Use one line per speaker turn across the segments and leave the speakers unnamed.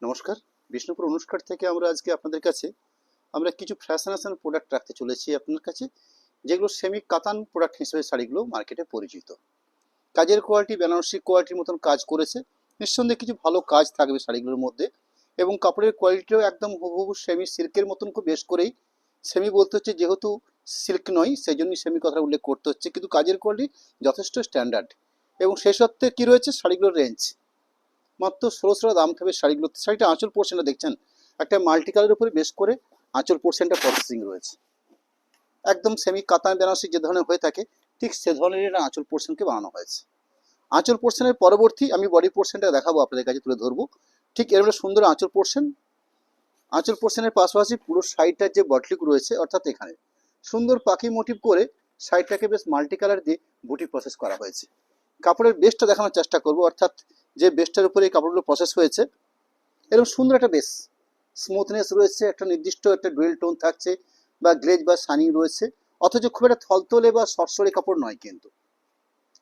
নমস্কার। বিষ্ণুপুর অনুষ্ঠান থেকে আমরা আজকে আপনাদের কাছে আমরা কিছু ফ্যাশনেশন প্রোডাক্ট রাখতে চলেছি আপনার কাছে, যেগুলো সেমি কাতান প্রোডাক্ট হিসেবে শাড়িগুলো মার্কেটে পরিচিত। কাজের কোয়ালিটি বেনারসি কোয়ালিটির মতন কাজ করেছে। নিঃসন্দেহে কিছু ভালো কাজ থাকবে শাড়িগুলোর মধ্যে, এবং কাপড়ের কোয়ালিটিও একদম হুবহু সেমি সিল্কের মতন করে বেশ করেই। সেমি বলতে হচ্ছে যেহেতু সিল্ক নয়, সেই জন্যই সেমি কথা উল্লেখ করতে হচ্ছে, কিন্তু কাজের কোয়ালিটি যথেষ্ট স্ট্যান্ডার্ড। এবং সেই সত্ত্বে কী রয়েছে শাড়িগুলোর রেঞ্জ মাত্র ১৬০০ দাম থাকবে শাড়িগুলো। শাড়িটা আঁচল পোর্শনটা দেখছেন, একটা মাল্টি কালারের উপরে বেশ করে আঁচল পোর্শনটা প্রসেসিং রয়েছে। একদম সেমি কাতান বেনারসি যে ধরনের হয়ে থাকে, ঠিক সে ধরনের এটা আঁচল পোর্শনকে বানানো হয়েছে। আঁচল পোর্শনের পরবর্তী আমি বডি পোর্শনটা দেখাবো, আপনাদের কাছে তুলে ধরবো। ঠিক এর সুন্দর আঁচল পোর্শন। আঁচল পোর্শনের পাশাপাশি পুরো সাইডটার যে বটলিক রয়েছে, অর্থাৎ এখানে সুন্দর পাখি মোটিভ করে সাইডটাকে বেশ মাল্টি কালার দিয়ে বুটি প্রসেস করা হয়েছে। কাপড়ের বেসটা দেখানোর চেষ্টা করবো, অর্থাৎ যে বেসটার উপরে এই কাপড়গুলো প্রসেস হয়েছে, এরকম সুন্দর একটা বেস, স্মুথনেস রয়েছে, একটা নির্দিষ্ট একটা ডুয়েল টোন থাকছে বা গ্লেজ বা শাইনিং রয়েছে, অথচ খুব একটা থলথলে বা সরসরে কাপড় নয়। কিন্তু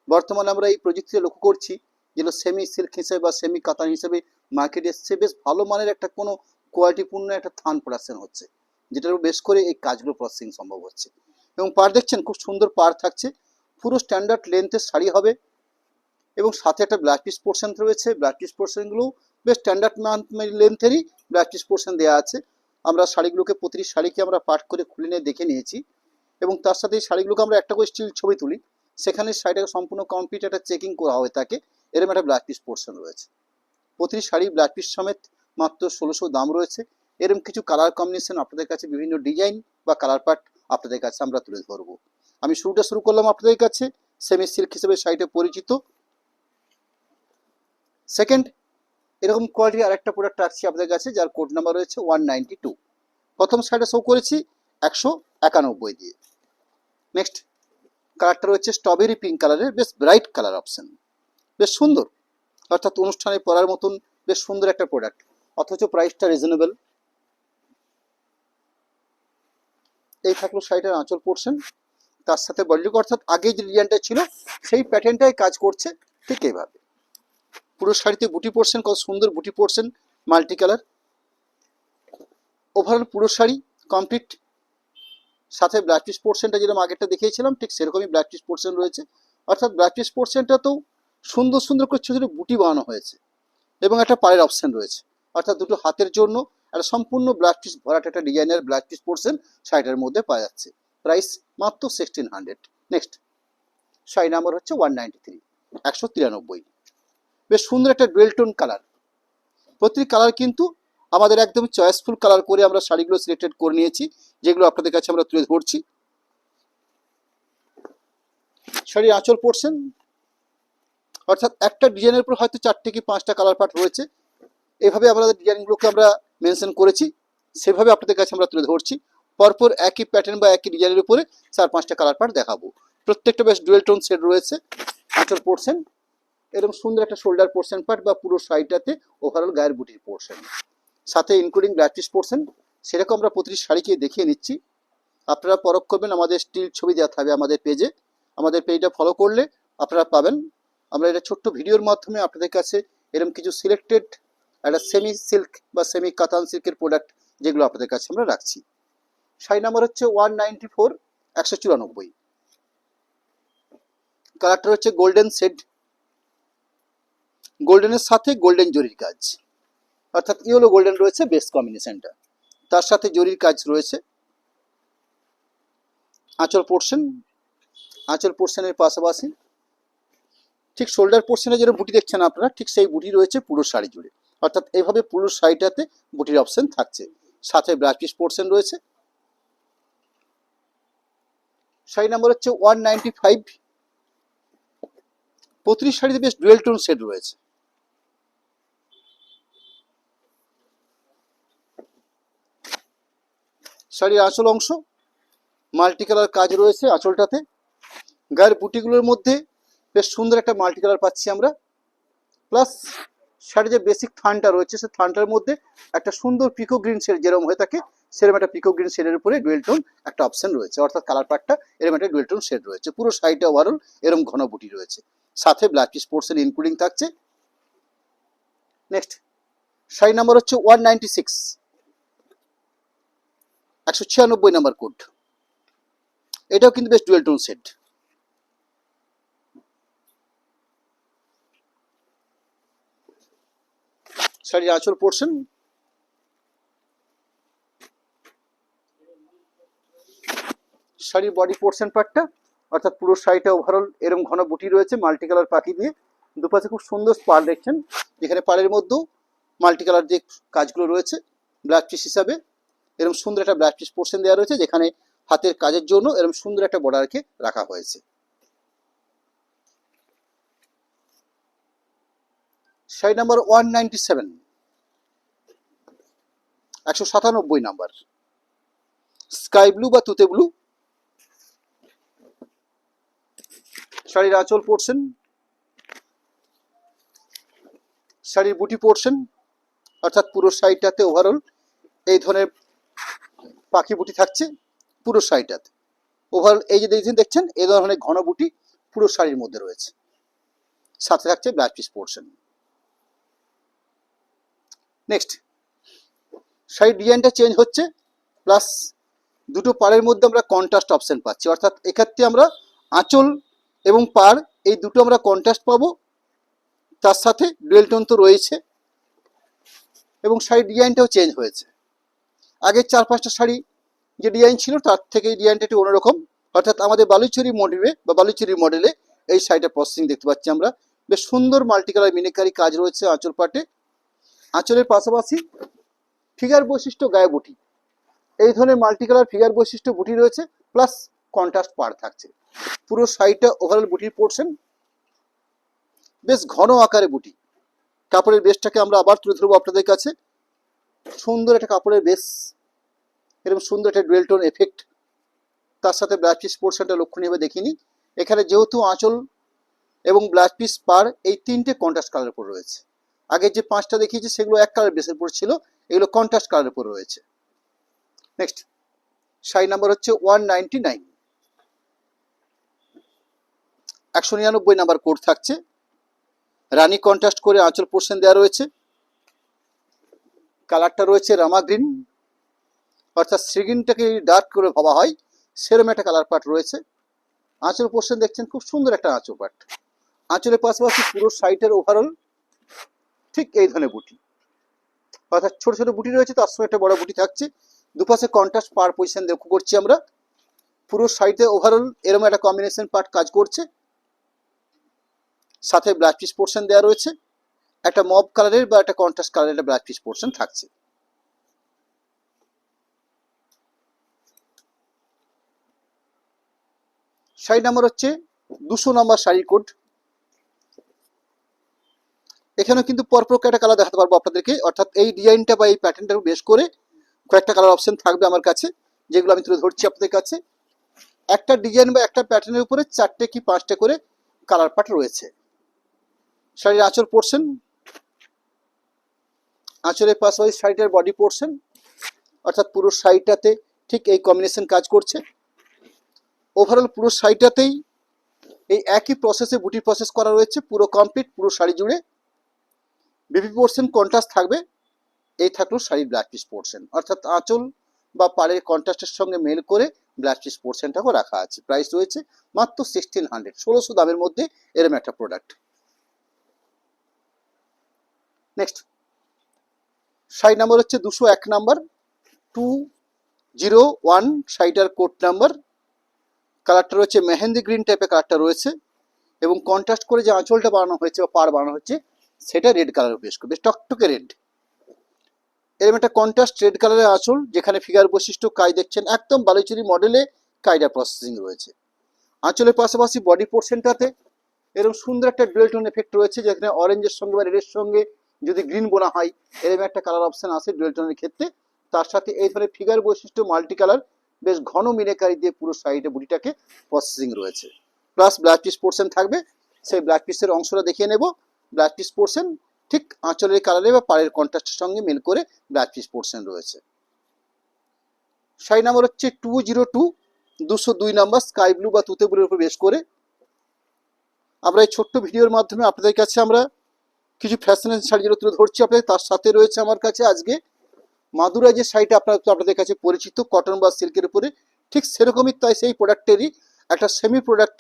বর্তমানে আমরা এই প্রযুক্তিতে লক্ষ্য করছি, যেগুলো সেমি সিল্ক হিসেবে বা সেমি কাতান হিসেবে মার্কেটে এসছে, বেশ ভালো মানের একটা কোনো কোয়ালিটিপূর্ণ একটা থান প্রোডাকশন হচ্ছে, যেটার বেশ করে এই কাজগুলো প্রসেসিং সম্ভব হচ্ছে। এবং পার দেখছেন খুব সুন্দর পার থাকছে, পুরো স্ট্যান্ডার্ড লেন্থের শাড়ি হবে। এবং সাথে একটা ব্লাউজ পিস পোর্শন রয়েছে, ব্লাউজ পিস পোর্শনগুলো বেশ স্ট্যান্ডার্ড লেন্থেরই ব্লাউজ পিস পোর্শন দেওয়া আছে। আমরা শাড়িগুলোকে প্রতিটি শাড়িকে আমরা পাট করে খুলে নিয়ে দেখে নিয়েছি, এবং তার সাথে এই শাড়িগুলোকে আমরা একটা করে স্টিল ছবি তুলি, সেখানে শাড়িটাকে সম্পূর্ণ কমপ্লিট একটা চেকিং করা হয়ে থাকে। এরকম একটা ব্লাউজ পিস পোর্শন রয়েছে। প্রতিটি শাড়ি ব্লাউজ পিস সমেত মাত্র ১৬০০ দাম রয়েছে। এরকম কিছু কালার কম্বিনেশন আপনাদের কাছে, বিভিন্ন ডিজাইন বা কালার পার্ট আপনাদের কাছে আমরা তুলে ধরবো। আমি শুরু করলাম আপনাদের কাছে সেমি সিল্ক হিসেবে শাড়িটা পরিচিত। সেকেন্ড, এরকম কোয়ালিটির আরেকটা প্রোডাক্ট রাখছি আপনাদের কাছে, যার কোড নাম্বার রয়েছে 192। প্রথম সাইডে শো করেছি ১৯১ দিয়ে। নেক্সট কালারটা রয়েছে স্ট্রবেরি পিঙ্ক কালারের, বেশ ব্রাইট কালার অপশন, বেশ সুন্দর, অর্থাৎ অনুষ্ঠানে পরার মতন বেশ সুন্দর একটা প্রোডাক্ট, অথচ প্রাইসটা রিজনেবল। এই থাকলো শাড়িটার আঁচল পোর্শন, তার সাথে বডিলুক, অর্থাৎ আগে যে ডিজাইনটা ছিল সেই প্যাটার্নটাই কাজ করছে ঠিক এইভাবে। পুরো শাড়িতে বুটি পোর্শন, কত সুন্দর বুটি পোর্শন, মাল্টি কালার। ওভারঅল পুরো শাড়ি কমপ্লিট, সাথে ব্লাউজ পিস পোর্শনটা যেরকম আগেরটা দেখিয়েছিলাম ঠিক সেরকমই ব্লাউজ পিস পোর্শন রয়েছে। অর্থাৎ ব্লাউজ পিস পোর্শনটাতেও সুন্দর সুন্দর করে ছোটো ছোটো বুটি বানানো হয়েছে, এবং একটা পাড়ের অপশন রয়েছে, অর্থাৎ দুটো হাতের জন্য একটা সম্পূর্ণ ব্লাউজ পিস ভরাট একটা ডিজাইনের ব্লাউজ পিস পোর্শন শাড়িটার মধ্যে পাওয়া যাচ্ছে। প্রাইস মাত্র 1600। নেক্সট শাড়ি নাম্বার হচ্ছে 193, ১৯৩। বেশ সুন্দর একটা ডুয়েল টোন কালার। প্রতিটি কালার কিন্তু আমাদের একদম চয়েসফুল কালার করে আমরা শাড়িগুলো সিলেক্টেড করে নিয়েছি, যেগুলো আপনাদের কাছে আমরা তুলে ধরছি। শাড়ির আঁচল পোর্শন, অর্থাৎ একটা ডিজাইনের উপর হয়তো 4টে কি 5টা কালার পার্ট রয়েছে, এভাবে আমাদের ডিজাইনগুলোকে আমরা মেনশন করেছি, সেভাবে আপনাদের কাছে আমরা তুলে ধরছি। পরপর একই প্যাটার্ন বা একই ডিজাইনের উপরে 4-5টা কালার পার্ট দেখাবো। প্রত্যেকটা বেশ ডুয়েল টোন শেড রয়েছে। আঁচল পোর্শন এরকম সুন্দর একটা শোল্ডার পোর্শন পার্ট বা পুরো শাড়িটাতে ওভারঅল গায়ের বুটির পোর্শন, সাথে ইনক্লুডিং ব্লাউজ পিস পোর্শন, সেরকম আমরা প্রতিটি শাড়িকে দেখিয়ে নিচ্ছি। আপনারা পরখ করবেন, আমাদের স্টিল ছবি দেওয়া থাকবে আমাদের পেজে, আমাদের পেজটা ফলো করলে আপনারা পাবেন। আমরা এটা ছোট্ট ভিডিওর মাধ্যমে আপনাদের কাছে এরকম কিছু সিলেক্টেড একটা সেমি সিল্ক বা সেমি কাতান সিল্কের প্রোডাক্ট যেগুলো আপনাদের কাছে আমরা রাখছি। শাড়ি নাম্বার হচ্ছে 194, ১৯৪। কালারটা হচ্ছে গোল্ডেন শেড, গোল্ডেনের সাথে গোল্ডেন জরির কাজ, অর্থাৎ ইয়েলো গোল্ডেন রয়েছে বেস্ট কম্বিনেশনটা, তার সাথে জরির কাজ রয়েছে। আঁচল পোর্শন, আঁচল পোর্শনের পাশাপাশি ঠিক শোল্ডার পোর্শনে যেটা বুটি দেখছেন আপনারা, ঠিক সেই বুটি রয়েছে পুরো শাড়ি জুড়ে, অর্থাৎ এইভাবে পুরো শাড়িটাতে বুটির অপশন থাকছে, সাথে ব্লাউজ পিস পোর্শন রয়েছে। শাড়ি নাম্বার হচ্ছে 195। প্রতিটি শাড়িতে বেশ ডুয়েল টোন শেড রয়েছে। শাড়ির আঁচল অংশ মাল্টি কালার কাজ রয়েছে আঁচলটাতে, গায়ের বুটিগুলোর মধ্যে বেশ সুন্দর একটা মাল্টি কালার পাচ্ছি আমরা, প্লাস শাড়ির যে বেসিক থানটা রয়েছে সেই থানটার মধ্যে একটা সুন্দর পিকো গ্রিন শেড যেরকম হয়ে থাকে, সেরকম একটা পিকো গ্রিন শেডের উপরে ডুয়েল টোন একটা অপশন রয়েছে, অর্থাৎ কালার পার্টটা এরকম একটা ডুয়েল টোন শেড রয়েছে। পুরো শাড়িটা ওভারঅল এরকম ঘন বুটি রয়েছে, সাথে ব্লাউজ পিস পোর্শন ইনক্লুডিং থাকছে। নেক্সট শাড়ি নাম্বার হচ্ছে 196, 196 নাম্বার কোড। এটাও কিন্তু বেশ ডুয়েল টোন সেট। শাড়ির আঁচল পোর্শন, শাড়ির বডি পোর্শন পার্টটা, অর্থাৎ পুরো শাড়িটা ওভারঅল এরকম ঘন বুটি রয়েছে মাল্টি কালার পাখি দিয়ে। দুপাশে খুব সুন্দর পাড় দেখছেন, যেখানে পাড়ের মধ্যেও মাল্টি কালার দিয়ে কাজগুলো রয়েছে ব্লাউজ পিস হিসাবে। এরকম সুন্দর একটা ব্লাউজ পিস পোর্শন দেওয়া রয়েছে, যেখানে হাতের কাজের জন্য এরকম সুন্দর একটা বর্ডারকে রাখা হয়েছে। Sari number 197, 197 number, sky blue বা তুতে ব্লু। শাড়ির আঁচল পোর্শন, শাড়ির বুটি পোর্শন, অর্থাৎ পুরো শাড়িটাতে ওভারঅল এই ধরনের পাখি বুটি থাকছে পুরো শাড়িটাতে। ওভারঅল এই যে দেখছেন এই ধরনের ঘন বুটি পুরো শাড়ির মধ্যে রয়েছে, সাথে থাকছে ব্লাউজ পিস পোর্শন। নেক্সট, শাড়ির ডিজাইনটা চেঞ্জ হচ্ছে, প্লাস দুটো পাড়ের মধ্যে আমরা কন্ট্রাস্ট অপশন পাচ্ছি, অর্থাৎ এক্ষেত্রে আমরা আঁচল এবং পাড় এই দুটো আমরা কন্ট্রাস্ট পাবো, তার সাথে ডুয়েল টোন তো রয়েছে, এবং শাড়ির ডিজাইনটাও চেঞ্জ হয়েছে। আগে 4-5টা শাড়ি যে ডিজাইন ছিল তার থেকে এই ডিজাইনটা একটু অন্যরকম, অর্থাৎ আমাদের বালুচরি মডেলে বা বালুচরি মডেলে এই শাড়িটা প্রসেসিং দেখতে পাচ্ছি আমরা। বেশ সুন্দর মাল্টি কালার মিনিকারি কাজ রয়েছে আঁচল পাটে। আঁচলের পাশাপাশি ফিগার বৈশিষ্ট্য গায়ে বুটি, এই ধরনের মাল্টি কালার ফিগার বৈশিষ্ট্য বুটি রয়েছে, প্লাস কন্ট্রাস্ট পাড় থাকছে। পুরো শাড়িটা ওভারঅল বুটির পোর্শন, বেশ ঘন আকারে বুটি। কাপড়ের বেসটাকে আমরা আবার তুলে ধরবো আপনাদের কাছে। সুন্দর একটা কাপড়ের বেস, এরকম সুন্দর একটা ডুয়েল টোন এফেক্ট, তার সাথে ব্লাউজ পিস পোর্শনটা লক্ষণীয়ভাবে দেখিনি। এখানে যেহেতু আঁচল এবং ব্লাউজ পিস পাড় এই তিনটে কন্ট্রাস্ট কালারের উপর রয়েছে। আগে যে 5টা দেখিয়েছি সেগুলো এক কালার বেসের উপর ছিল, এগুলো কন্ট্রাস্ট কালারের উপর রয়েছে। নেক্সট, শাড়ি নাম্বার হচ্ছে 199, 199 নাম্বার কোড থাকছে। রানী কন্ট্রাস্ট করে আঁচল পোর্শন দেওয়া রয়েছে। কালারটা রয়েছে রামা গ্রিন, অর্থাৎ শ্রীগ্রিনটাকে ডার্ক করে ভাবা হয় সেরকম একটা কালার পার্ট রয়েছে। আঁচল পোর্শন দেখছেন খুব সুন্দর একটা আঁচল পার্ট। আঁচলের পাশাপাশি পুরো শাড়িটার ওভারঅল ঠিক এই ধরনের বুটি, অর্থাৎ ছোট ছোট বুটি রয়েছে, তার সঙ্গে একটা বড় বুটি থাকছে। দুপাশে কন্ট্রাস্ট পার পজিশন লক্ষ্য করছি আমরা। পুরো শাড়িতে ওভারঅল এরকম একটা কম্বিনেশন পার্ট কাজ করছে, সাথে ব্লাউজ পিস পোর্শন দেওয়া রয়েছে। একটা মব কালারের বা একটা কন্ট্রাস্ট কালারের একটা ব্লাউজ পিস পোর্শন থাকছে। শাড়ি নাম্বার হচ্ছে 200 নাম্বার শাড়ির কোড। এখানেও কিন্তু পরপর একটা কালার দেখাতে পারবো আপনাদেরকে, অর্থাৎ এই ডিজাইনটা বা এই প্যাটার্নটার বেশ করে কয়েকটা কালার অপশন থাকবে আমার কাছে, যেগুলো আমি তুলে ধরছি আপনাদের কাছে। একটা ডিজাইন বা একটা প্যাটার্নের উপরে 4টে কি 5টে করে কালার পার্ট রয়েছে। শাড়ির আঁচল পোর্শন, আঁচলের পাশাপাশি শাড়িটার বডি পোর্শন, অর্থাৎ পুরো শাড়িটাতে ঠিক এই কম্বিনেশন কাজ করছে। ওভারঅল পুরো শাড়িটাতেই এই একই প্রসেসে বুটি প্রসেস করা রয়েছে, পুরো কমপ্লিট পুরো শাড়ি জুড়ে। বেবি পোর্শন কন্ট্রাস্ট থাকবে। এই থাকলো শাড়ির ব্লাউজ পিস পোর্শন, অর্থাৎ আঁচল বা পাড়ের কন্ট্রাস্টের সঙ্গে মেল করে ব্লাউজ পিস পোর্শনটাও রাখা আছে। প্রাইস রয়েছে মাত্র 1600, 1600 দামের মধ্যে এরকম একটা প্রোডাক্ট। নেক্সট, শাড়ি নাম্বার হচ্ছে 201 নাম্বার, 201 শাড়িটার কোড নাম্বার। কালারটা রয়েছে মেহেন্দি গ্রিন টাইপের কালারটা রয়েছে, এবং কন্ট্রাস্ট করে যে আঁচলটা বানানো হয়েছে বা পাড় বানানো হচ্ছে সেটা রেড কালার, বেশ টকটকে রেড। এরকম একটা কন্ট্রাস্ট রেড কালারের আঁচল, যেখানে ফিগার বৈশিষ্ট্য কাজ দেখছেন একদম বালুচুরি মডেলে কায়দা প্রসেসিং রয়েছে। আঁচলের পাশাপাশি বডি পোর্শনটাতে এরকম সুন্দর একটা ডুয়েল টোন এফেক্ট রয়েছে, যেখানে অরেঞ্জের সঙ্গে বা রেডের সঙ্গে যদি গ্রিন বোনা হয় এরকম একটা কালার অপশন আছে ডুয়েল টোনের ক্ষেত্রে। তার সাথে এই ধরনের ফিগার বৈশিষ্ট্য মাল্টি কালার বেশ ঘন মিনেকারি দিয়ে পুরো সাইডে বুটিটাকে প্রসেসিং রয়েছে। প্লাস ব্লাউজ পিস পোর্শন থাকবে, সেই ব্লাউজ পিসের অংশটা দেখিয়ে নেব। ব্লাউজ পিস পোর্শন ঠিক আঁচলের কালারে বা পাড়ের কন্ট্রাস্টের সঙ্গে মিল করে ব্লাউজ পিস পোর্শন রয়েছে। শাড়ি নাম্বার হচ্ছে 202, 202 নাম্বার, স্কাই ব্লু বা তুতে ব্লুর উপর বেশ করে। আমরা এই ছোট্ট ভিডিওর মাধ্যমে আপনাদের কাছে আমরা কিছু ফ্যাশনের শাড়ি যেগুলো তুলে ধরছি আপনাদের, তার সাথে রয়েছে আমার কাছে আজকে মাদুরা যে শাড়িটা আপনাদের কাছে পরিচিত কটন বা সিল্কের উপরে, ঠিক সেরকমই তাই সেই প্রোডাক্টেরই একটা সেমি প্রোডাক্ট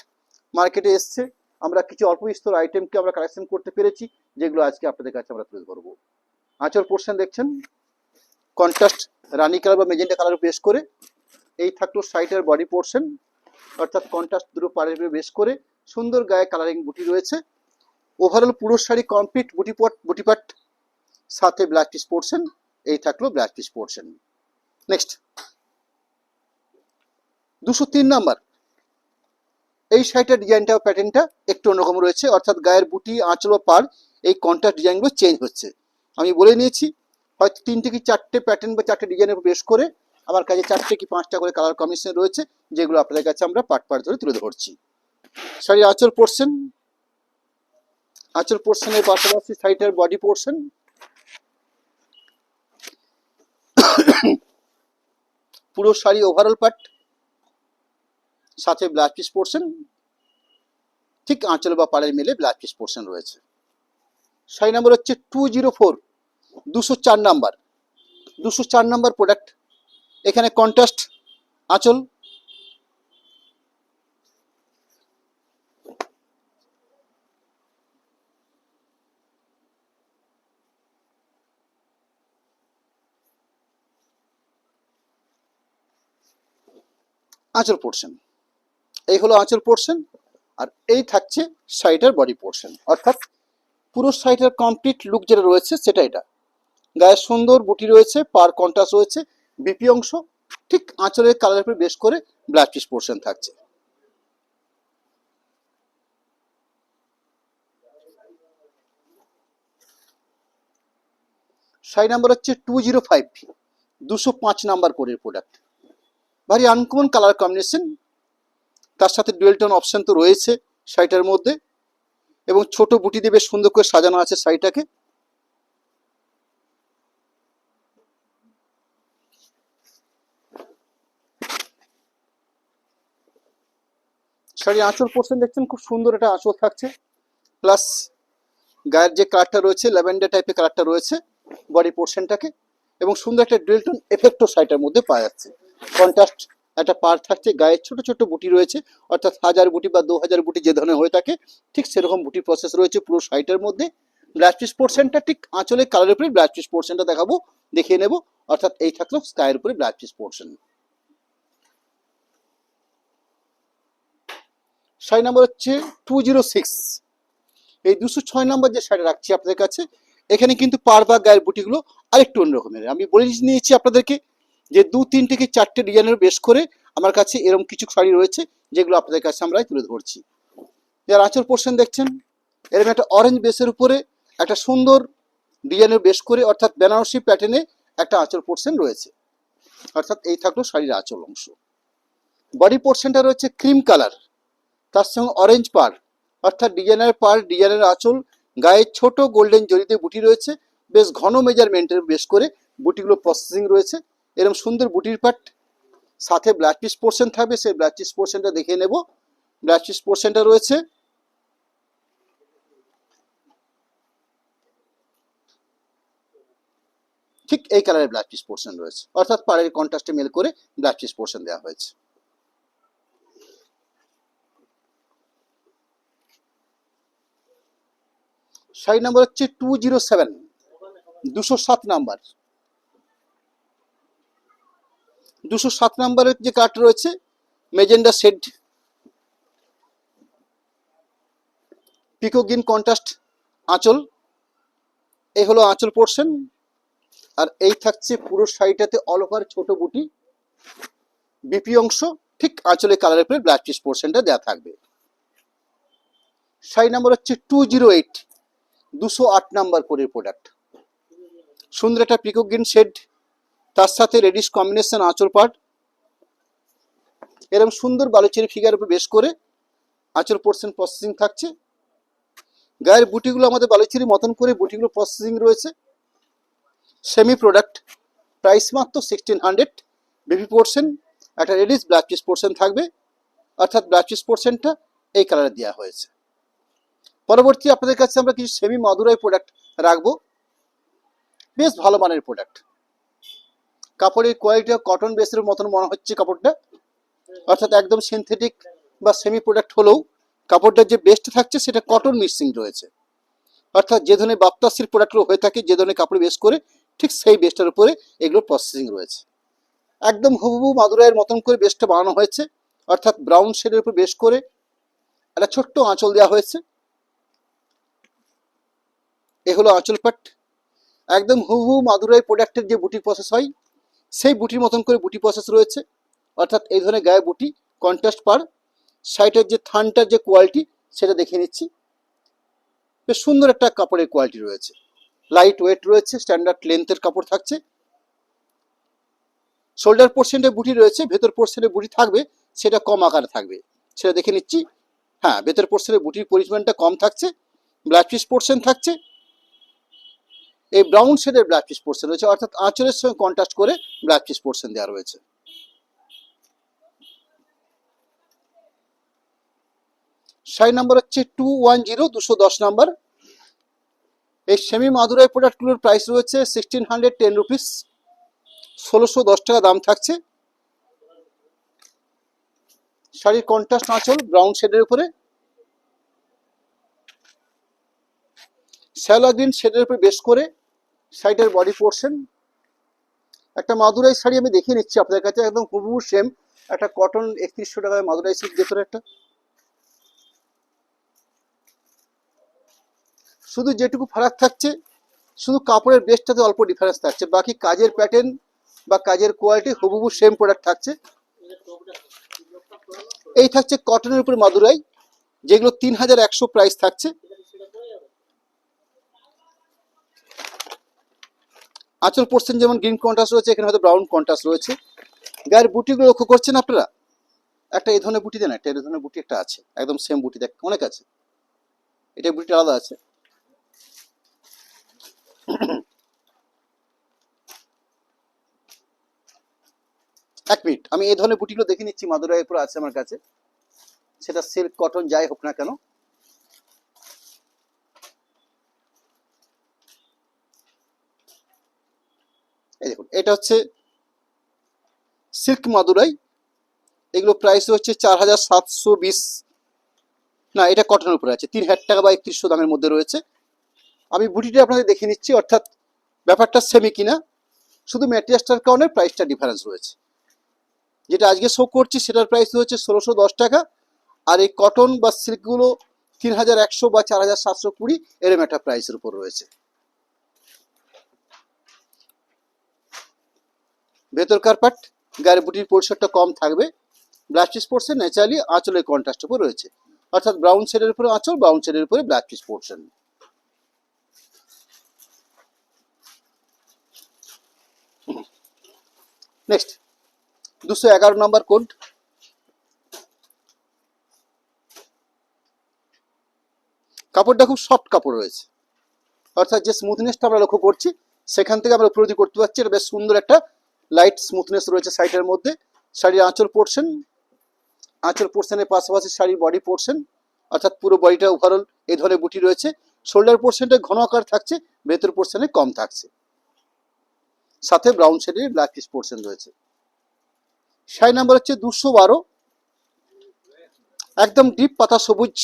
মার্কেটে এসছে। আমরা কিছু অল্প বিস্তর আইটেমকে আমরা কালেকশন করতে পেরেছি, যেগুলো আজকে আপনাদের কাছে আমরা তুলে ধরবো। আঁচল পোর্শন দেখছেন কন্ট্রাস্ট রানী কালার বা মেজেন্টা কালার বেস করে। এই থাকলো শাড়িটার বডি পোর্শন, অর্থাৎ কন্ট্রাস্ট দুটো পাড়ের বেস করে সুন্দর গায়ে কালারিং বুটি রয়েছে। ওভারঅল পুরো শাড়ি কমপ্লিট বুটি পাট সাথে ব্ল্যাক পিস পোর্শন। এই থাকলো black piece portion. Next 203 number, এই শাড়িটার ডিজাইনটা প্যাটার্নটা একটু অন্যরকম রয়েছে, অর্থাৎ গায়ের বুটি আঁচল ও পাড় এই কন্ট্রাস্ট ডিজাইনগুলো চেঞ্জ হচ্ছে। আমি বলে নিয়েছি হয়তো 3টে কি 4টে প্যাটার্ন বা 4টে ডিজাইনের বেস করে আমার কাছে 4টে কি 5টা করে কালার কম্বিনেশন রয়েছে, যেগুলো আপনাদের কাছে আমরা পার্ট ধরে তুলে ধরছি। শাড়ির আঁচল পোর্শন, আঁচল পোর্শনের পাশাপাশি শাড়িটার বডি পোর্শন, পুরো শাড়ি ওভারঅল পার্ট সাথে ব্লাউজ পিস পোর্শন, ঠিক আঁচল বা পাড়ের মিলে ব্লাউজ পিস পোর্শন রয়েছে। শাড়ি নাম্বার হচ্ছে 204, 204 নাম্বার, 204 নাম্বার প্রোডাক্ট। এখানে কন্ট্রাস্ট আঁচল, আঁচল পোর্শন, এই হলো আঁচল পোর্শন। আর এই থাকছে শাড়িটার বডি পোর্শন, অর্থাৎ পুরো শাড়িটার কমপ্লিট লুক যেটা রয়েছে সেটা এটা। গায়ে সুন্দর বুটি রয়েছে, পার কন্ট্রাস্ট রয়েছে, বিপি অংশ ঠিক আঁচলের কালারের উপর বেশ করে ব্লাউজ পিস পোর্শন থাকছে। শাড়ি নাম্বার হচ্ছে 205, 205 নাম্বার কোডের প্রোডাক্ট। ভারী আনকমন কালার কম্বিনেশন, তার সাথে ডুয়েল টোন অপশন তো রয়েছে শাড়িটার মধ্যে, এবং ছোট বুটি দিয়ে বেশ সুন্দর করে সাজানো আছে শাড়িটাকে। শাড়ির আঁচল পোর্শন দেখছেন খুব সুন্দর একটা আঁচল থাকছে, প্লাস গায়ের যে কালারটা রয়েছে ল্যাভেন্ডার টাইপের কালারটা রয়েছে বডি পোর্শনটাকে, এবং সুন্দর একটা ডুয়েল টোন এফেক্টও শাড়িটার মধ্যে পাওয়া যাচ্ছে। কন্ট্রাস্ট একটা পার থাকছে, গায়ে ছোট ছোট বুটি রয়েছে, অর্থাৎ 1000 বুটি বা 2000 বুটি যে ধরনের হয়ে থাকে ঠিক সেরকম বুটি প্রসেস রয়েছে পুরো শাড়িটার মধ্যে। ব্লাউজ পিস পোর্শনটা ঠিক আঁচলের কালারের উপরে ব্লাউজ পিস পোর্শনটা দেখাবো, দেখিয়ে নেব। অর্থাৎ এই থাকলো স্কাইয়ের উপরে blouse piece portion. Sari number হচ্ছে 206, এই 206 নম্বর যে শাড়ি রাখছি আপনাদের কাছে, এখানে কিন্তু পার বা গায়ের বুটিগুলো আরেকটু অন্যরকমের। আমি বলে নিয়েছি আপনাদেরকে যে 2-3 থেকে 4টে ডিজাইনের বেশ করে আমার কাছে এরকম কিছু শাড়ি রয়েছে, যেগুলো আপনাদের কাছে আমরা তুলে ধরছি। যার আঁচল পোর্শন দেখছেন এরকম একটা অরেঞ্জ বেসের উপরে একটা সুন্দর ডিজাইনের বেশ করে, অর্থাৎ বেনারসি প্যাটার্নে একটা আঁচল পোর্শন রয়েছে। অর্থাৎ এই থাকলো শাড়ির আঁচল অংশ। বডি পোর্শনটা রয়েছে ক্রিম কালার, তার সঙ্গে অরেঞ্জ পার, অর্থাৎ ডিজাইনার পার, ডিজাইনের আঁচল, গায়ে ছোট গোল্ডেন জরিতে বুটি রয়েছে, বেশ ঘন মেজারমেন্টের বেশ করে বুটিগুলো প্রসেসিং রয়েছে। এরকম সুন্দর বুটির পাট সাথে ব্লাউজ পিস পোর্শন থাকবে, সেই ব্লাউজ পিস পোর্শনটা দেখে নেব। ব্লাউজ পিস পোর্শনটা রয়েছে ঠিক এই কালারের ব্লাউজ পিস পোর্শন রয়েছে, অর্থাৎ পাড়ের কন্ট্রাস্টে মেল করে ব্লাউজ পিস পোর্শন দেওয়া হয়েছে। শাড়ি নাম্বার হচ্ছে 207, 207 নাম্বার। 207 নাম্বারের যে কালারটা রয়েছে মেজেন্ডা শেড, পিকো গ্রিন কন্ট্রাস্ট আঁচল, এই হলো আঁচল পোর্শন। আর এই থাকছে পুরো শাড়িটাতে অল ওভার ছোট বুটি, বিপি অংশ ঠিক আঁচলের কালারের উপরে ব্লাউজ পিস পোর্শনটা দেওয়া থাকবে। শাড়ি নাম্বার হচ্ছে 208, 208 নাম্বার কোডের প্রোডাক্ট। সুন্দর একটা পিকো গ্রিন শেড, তার সাথে রেডিশ কম্বিনেশন আঁচল পাট, এরকম সুন্দর বালুচেরি ফিগার উপর বেশ করে আঁচল পোর্শন প্রসেসিং থাকছে। গায়ের বুটিগুলো আমাদের বালুচেরি মতন করে বুটিগুলো প্রসেসিং রয়েছে। সেমি প্রোডাক্ট, প্রাইস মাত্র 1600। বেবি পোর্শন একটা রেডিশ ব্লাউজ পিস পোর্শন থাকবে, অর্থাৎ ব্লাউজ পিস পোর্শনটা এই কালারে দেওয়া হয়েছে। পরবর্তী আপনাদের কাছে আমরা কিছু সেমি মাদুরাই প্রোডাক্ট রাখবো, বেশ ভালো মানের প্রোডাক্ট। কাপড়ের কোয়ালিটি কটন বেসের মতন মনে হচ্ছে কাপড়টা, অর্থাৎ একদম সিনথেটিক বা সেমি প্রোডাক্ট হলেও কাপড়টার যে বেস্ট থাকছে সেটা কটন মিক্সিং রয়েছে। অর্থাৎ যে ধরনের বাপ্তাসির প্রোডাক্টগুলো হয়ে থাকে, যে ধরনের কাপড় বেস করে, ঠিক সেই বেস্টের উপরে এগুলো প্রসেসিং রয়েছে। একদম হুবহু মাদুরাইয়ের মতন করে বেসটা বানানো হয়েছে, অর্থাৎ ব্রাউন শেডের উপর বেস করে একটা ছোট্ট আঁচল দেওয়া হয়েছে। এ হলো আঁচল পাট। একদম হুবহু মাদুরাই প্রোডাক্টের যে বুটি প্রসেস হয় সেই বুটির মতন করে বুটি প্রসেস রয়েছে, অর্থাৎ এই ধরনের গায়ে বুটি কন্ট্রাস্ট পার। সাইডের যে থানটার যে কোয়ালিটি সেটা দেখে নিচ্ছি, বেশ সুন্দর একটা কাপড়ের কোয়ালিটি রয়েছে, লাইট ওয়েট রয়েছে, স্ট্যান্ডার্ড লেন্থের কাপড় থাকছে। শোল্ডার পোর্শনে বুটি রয়েছে, ভেতর পোর্শনে বুটি থাকবে, সেটা কম আকারে থাকবে, সেটা দেখে নিচ্ছি। হ্যাঁ, ভেতর পোর্শনে বুটির পরিমাণটা কম থাকছে, ব্লাউজ পিস পোর্শন থাকছে, এই ব্রাউন শেডের ব্লাউজ পিস পোর্শন রয়েছে, অর্থাৎ আঁচলের সঙ্গে কন্ট্রাস্ট করে ব্লাউজ পিস পোর্শন দেওয়া রয়েছে। শাড়ি নাম্বার হচ্ছে 210, 210 নাম্বার। এই সেমি মাদুরাই প্রোডাক্টগুলোর প্রাইস রয়েছে 1610 রুপিস, 1610 টাকা দাম থাকছে। শাড়ির কন্ট্রাস্ট আঁচল ব্রাউন শেডের উপরে, শ্যাওলা গ্রিন শেডের উপরে বেশ করে শাড়িটার বডি পোর্শন। একটা মাদুরাই শাড়ি আমি দেখিয়ে নিচ্ছি আপনাদের কাছে, একদম হুবহু সেম একটা কটন 3100 টাকায় মাদুরাই সিল্ক ভেতরে একটা। শুধু যেটুকু ফারাক থাকছে, শুধু কাপড়ের বেসটাতে অল্প ডিফারেন্স থাকছে, বাকি কাজের প্যাটার্ন বা কাজের কোয়ালিটি হুবহু সেম প্রোডাক্ট থাকছে। এই থাকছে কটনের উপর মাদুরাই, যেগুলো 3100 প্রাইস থাকছে। আঁচল পোর্শন যেমন গ্রিন কন্ট্রাস্ট রয়েছে, এখানে হয়তো ব্রাউন কন্ট্রাস্ট রয়েছে। গায়ের বুটিগুলো লক্ষ্য করছেন আপনারা, একটা এই ধরনের বুটি দেন, একটা এই ধরনের বুটি একটা আছে, একদম সেম বুটি দেখ অনেক আছে, এটা বুটিটা আলাদা আছে। এক মিনিট, আমি এই ধরনের বুটিগুলো দেখে নিচ্ছি, মাদুরাইয়ের উপর আছে আমার কাছে, সেটা সিল্ক কটন যাই হোক না কেন। এই দেখুন, এটা হচ্ছে সিল্ক মাদুরাই, এগুলো প্রাইস হচ্ছে 4720। না, এটা কটনের উপরে আছে, 3000 টাকা বা 3100 দামের মধ্যে রয়েছে। আমি বুটিটা আপনাদের দেখে নিচ্ছি, অর্থাৎ ব্যাপারটা সেমি কিনা, শুধু ম্যাটেরিয়ালসটার কারণে প্রাইসটা ডিফারেন্স রয়েছে। যেটা আজকে শো করছি সেটার প্রাইস হচ্ছে 1610 টাকা, আর এই কটন বা সিল্কগুলো 3100 বা 4720 এরম একটা প্রাইসের উপর রয়েছে। ভেতরকার পাট গায়ের বুটির পরিসরটা কম থাকবে, ব্লাউজ পিস পোর্শন ন্যাচারালি আঁচলের কন্ট্রাস্টের উপর রয়েছে, অর্থাৎ ব্রাউন শেডের উপরে আঁচল, ব্রাউন শেডের উপরে blouse piece portion. Next 211 number code. কাপড়টা খুব সফট কাপড় রয়েছে, অর্থাৎ যে স্মুথনেসটা আমরা লক্ষ্য করছি সেখান থেকে আমরা উপলব্ধি করতে পারছি এটা বেশ সুন্দর একটা লাইট স্মুথনেস রয়েছে সাইডের মধ্যে। শাড়ির আঁচল পোর্শন, আঁচল পোর্শনের পাশাপাশি শাড়ির বডি পোর্শন, অর্থাৎ পুরো বডিটা ওভারঅল এই ধরনের বুটি রয়েছে। শোল্ডার পোর্শনটা ঘন আকার থাকছে, ভেতর পোর্শনে কম থাকছে, সাথে ব্রাউন শেডের ব্ল্যাক পিস পোর্শন রয়েছে। শাড়ি নাম্বার হচ্ছে 212, একদম ডিপ পাতা সবুজ।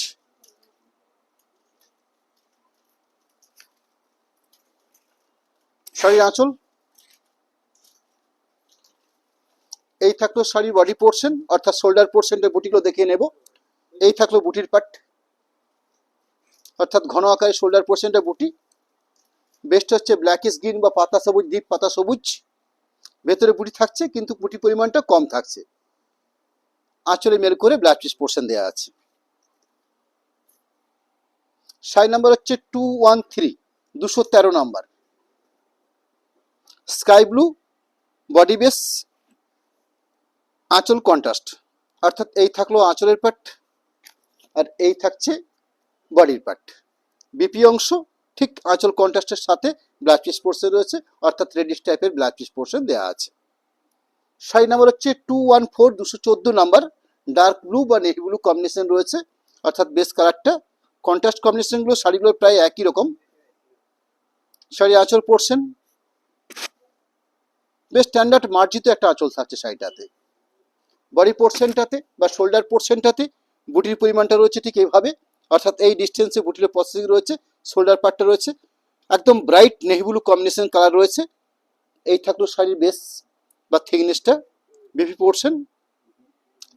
শাড়ির আঁচল, এই থাকলো শাড়ির বডি পোর্শন, অর্থাৎ শোল্ডার পোর্শনটা বুটিগুলো দেখিয়ে নেব। এই থাকলো বুটির পাট, অর্থাৎ ঘন আকারে শোল্ডার পোর্শনটা বুটি, বেস্ট হচ্ছে ব্ল্যাকিশ গ্রিন বা পাতা সবুজ, ডিপ পাতা সবুজ। ভেতরে বুটি থাকছে কিন্তু বুটি পরিমাণটা কম থাকছে, আঁচলে মেল করে ব্লাউজ পিস পোর্শন দেওয়া আছে। শাড়ি নাম্বার হচ্ছে 213, 213 number. Sky blue body base, আঁচল কন্ট্রাস্ট, অর্থাৎ এই থাকলো আঁচলের পাট আর এই থাকছে বডির পাট। বিপি অংশ ঠিক আঁচল কন্ট্রাস্টের সাথে ব্লাউজ পিস পোর্শন রয়েছে, অর্থাৎ রেডিশ টাইপের ব্লাউজ পিস পোর্শন দেওয়া আছে। শাড়ি নাম্বার হচ্ছে 214, 214 নাম্বার। ডার্ক ব্লু বা নেভি ব্লু কম্বিনেশন রয়েছে, অর্থাৎ বেস কালারটা কন্ট্রাস্ট কম্বিনেশনগুলো শাড়িগুলো প্রায় একই রকম। শাড়ি আঁচল পোর্শন বেশ স্ট্যান্ডার্ড মার্জিত একটা আঁচল থাকছে শাড়িটাতে। বডি পোর্শনটাতে বা শোল্ডার পোর্শনটাতে বুটির পরিমাণটা রয়েছে ঠিক এইভাবে, অর্থাৎ এই ডিস্টেন্সে বুটির প্রসেসিং রয়েছে। শোল্ডার পার্টটা রয়েছে একদম bright navy blue combination colour রয়েছে। এই থাকলো শাড়ির বেস বা থিকনেসটা। বিপি পোর্শন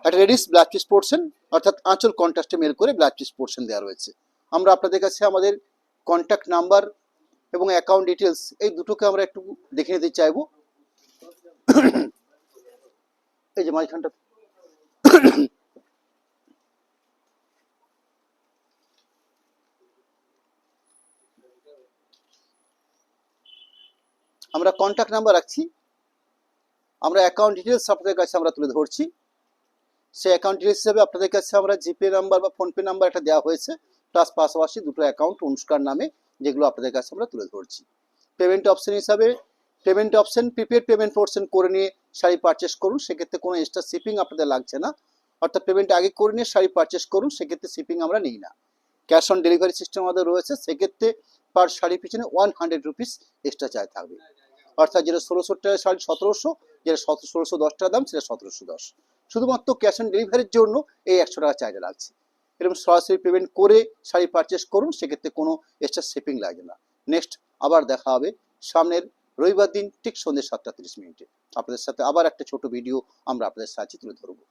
একটা রেডিশ ব্ল্যাক পিস পোর্শন, অর্থাৎ আঁচল কন্ট্রাস্টে মেল করে ব্ল্যাক পিস পোর্শন দেওয়া রয়েছে। আমরা আপনাদের কাছে আমাদের কন্ট্যাক্ট নাম্বার এবং অ্যাকাউন্ট ডিটেলস এই দুটোকে আমরা একটু দেখে নিতে চাইবো। এই যে মাঝখানটা আমরা কন্ট্যাক্ট নাম্বার রাখছি, আমরা অ্যাকাউন্ট ডিটেলস আপনাদের কাছে আমরা তুলে ধরছি। সেই অ্যাকাউন্ট ডিটেলস হিসাবে আপনাদের কাছে আমরা জিপে নাম্বার বা ফোনপে নাম্বার একটা দেওয়া হয়েছে, প্লাস পাশাপাশি দুটো অ্যাকাউন্ট অনুষ্কার নামে, যেগুলো আপনাদের কাছে আমরা তুলে ধরছি। পেমেন্ট অপশন হিসাবে payment option prepaid payment option করে নিয়ে শাড়ি পারচেস করুন, সেক্ষেত্রে কোনো এক্সট্রা শিপিং আপনাদের লাগছে না। অর্থাৎ পেমেন্ট আগে করে নিয়ে শাড়ি পারচেস করুন, সেক্ষেত্রে শিপিং আমরা নিই না। ক্যাশ অন ডেলিভারি সিস্টেম আমাদের রয়েছে, সেক্ষেত্রে পার শাড়ির পিছনে 100 রুপিস এক্সট্রা চার্জ থাকবে। অর্থাৎ যেটা 1600 টাকা শাড়ি 1700, যেটা 1610 টাকা দাম সেটা 1710। শুধুমাত্র ক্যাশ অন ডেলিভারির জন্য এই 100 টাকা চার্জ লাগছে। এরকম সরাসরি পেমেন্ট করে শাড়ি পারচেস করুন, সেক্ষেত্রে কোনো এক্সট্রা শিপিং লাগবে না। নেক্সট আবার দেখা হবে সামনের রবিবার দিন ঠিক সন্ধ্যে 7টা 30 মিনিটে। আপনাদের সাথে আবার একটা ছোট ভিডিও আমরা আপনাদের সাহায্যে তুলে ধরবো।